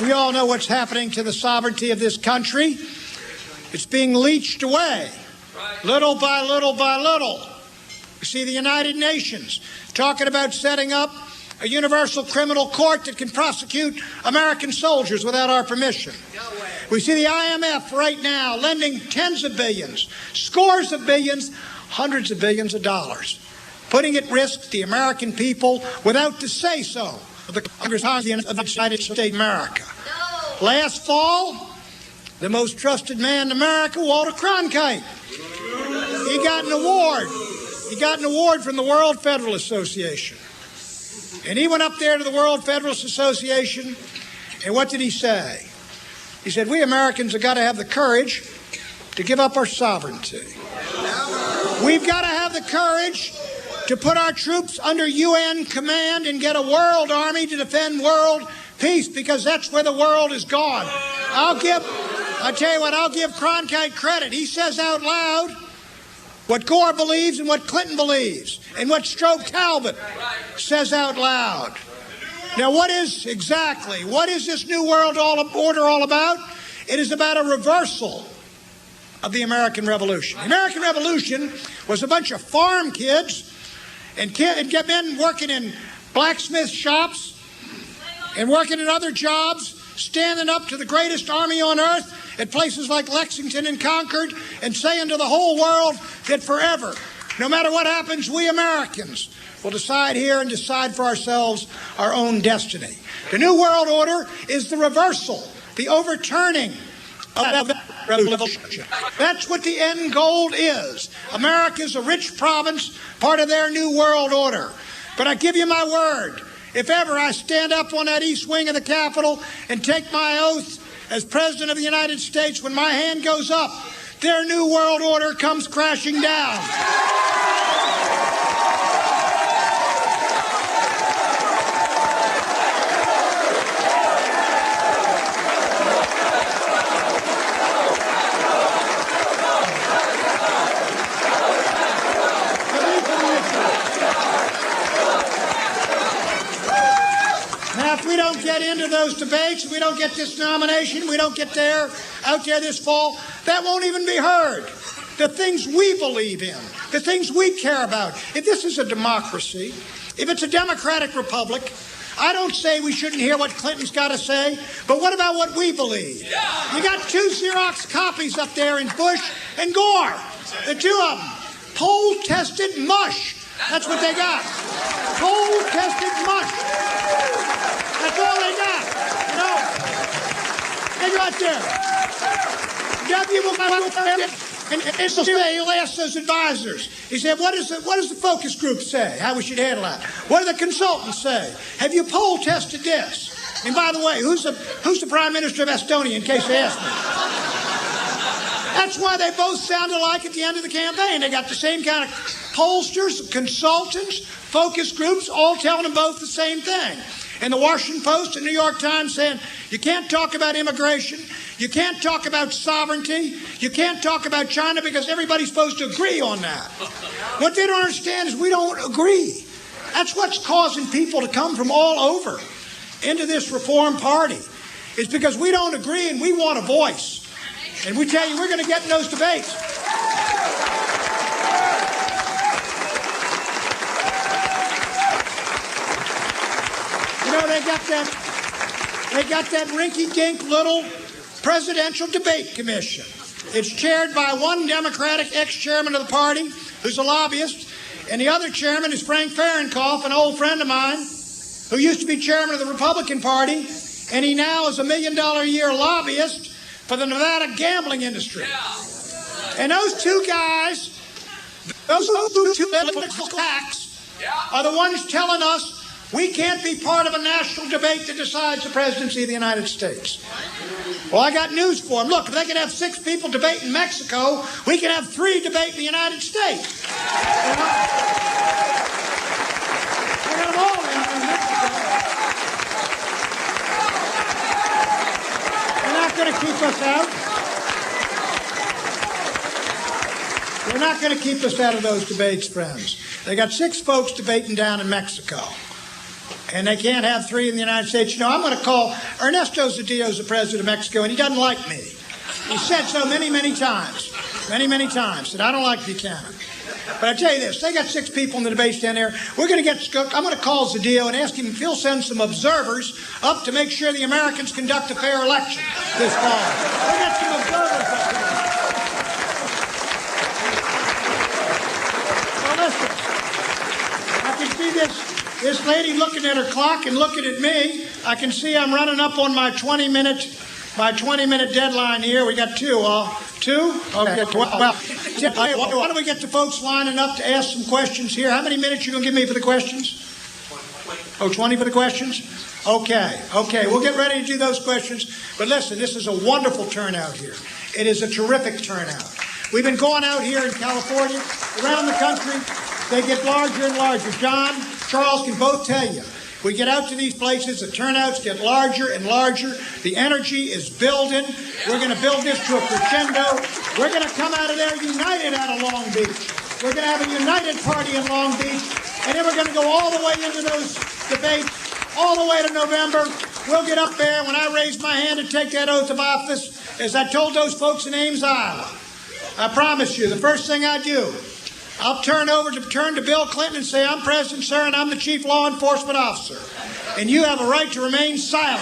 We all know what's happening to the sovereignty of this country. It's being leached away, little by little by little. You see the United Nations talking about setting up a universal criminal court that can prosecute American soldiers without our permission. We see the IMF right now lending tens of billions, scores of billions, hundreds of billions of dollars, putting at risk the American people without the say-so of the Congress of the United States of America. Last fall, the most trusted man in America, Walter Cronkite, he got an award. He got an award from the World Federalist Association. And he went up there to the World Federalist Association, and what did he say? He said, we Americans have got to have the courage to give up our sovereignty. We've got to have the courage to put our troops under UN command and get a world army to defend world peace, because that's where the world is gone. I'll give Cronkite credit. He says out loud what Gore believes and what Clinton believes and what Strobe Talbot says out loud. Now, what is this new world order all about? It is about a reversal of the American Revolution. The American Revolution was a bunch of farm kids and men working in blacksmith shops and working in other jobs, standing up to the greatest army on earth at places like Lexington and Concord and saying to the whole world that forever, no matter what happens, we Americans will decide here and decide for ourselves our own destiny. The New World Order is the reversal, the overturning of that revolution. That's what the end goal is. America's a rich province, part of their New World Order. But I give you my word, if ever I stand up on that east wing of the Capitol and take my oath as President of the United States, when my hand goes up, their New World Order comes crashing down. Now, if we don't get into those debates, we don't get this nomination, we don't get out there this fall, that won't even be heard. The things we believe in, the things we care about. If this is a democracy, if it's a democratic republic, I don't say we shouldn't hear what Clinton's got to say, but what about what we believe? You got two Xerox copies up there in Bush and Gore, the two of them. Poll-tested mush. That's what they got. Poll-tested mush. That's all they got. They got there. He'll ask those advisors. He said, what does the focus group say? How we should handle that? What do the consultants say? Have you poll tested this? And by the way, who's the Prime Minister of Estonia, in case they ask me? That's why they both sound alike at the end of the campaign. They got the same kind of pollsters, consultants, focus groups, all telling them both the same thing. And the Washington Post and New York Times saying, you can't talk about immigration, you can't talk about sovereignty, you can't talk about China because everybody's supposed to agree on that. What they don't understand is we don't agree. That's what's causing people to come from all over into this Reform Party. It's because we don't agree and we want a voice. And we tell you, we're going to get in those debates. You know, they got that rinky-dink little presidential debate commission. It's chaired by one Democratic ex-chairman of the party, who's a lobbyist, and the other chairman is Frank Fahrenkopf, an old friend of mine, who used to be chairman of the Republican Party, and he now is $1 million a year lobbyist for the Nevada gambling industry. And those two guys, those two political hacks, are the ones telling us we can't be part of a national debate that decides the presidency of the United States. Well, I got news for them. Look, if they can have 6 people debate in Mexico, we can have 3 debate in the United States. They got them all in Mexico. They're not going to keep us out. They're not going to keep us out of those debates, friends. They got 6 folks debating down in Mexico. and they can't have 3 in the United States. You know, I'm going to call Ernesto Zedillo's the president of Mexico, and he doesn't like me. He said so many, many times, that I don't like Buchanan. But I tell you this, they got 6 people in the debate stand there. I'm going to call Zedillo and ask him if he'll send some observers up to make sure the Americans conduct a fair election this fall. We got some observers up there. Well, listen, I can see this lady looking at her clock and looking at me. I can see I'm running up on my 20-minute deadline here. We got 2. 2? Okay. Well, why don't we get the folks lining up to ask some questions here? How many minutes you going to give me for the questions? 20 for the questions? Okay. We'll get ready to do those questions. But listen, this is a wonderful turnout here. It is a terrific turnout. We've been going out here in California, around the country. They get larger and larger. John, Charles can both tell you. We get out to these places, the turnouts get larger and larger. The energy is building. We're going to build this to a crescendo. We're going to come out of there united out of Long Beach. We're going to have a united party in Long Beach. And then we're going to go all the way into those debates, all the way to November. We'll get up there when I raise my hand to take that oath of office, as I told those folks in Ames, Iowa. I promise you, the first thing I do, I'll turn to Bill Clinton and say, I'm President, sir, and I'm the Chief Law Enforcement Officer. And you have a right to remain silent.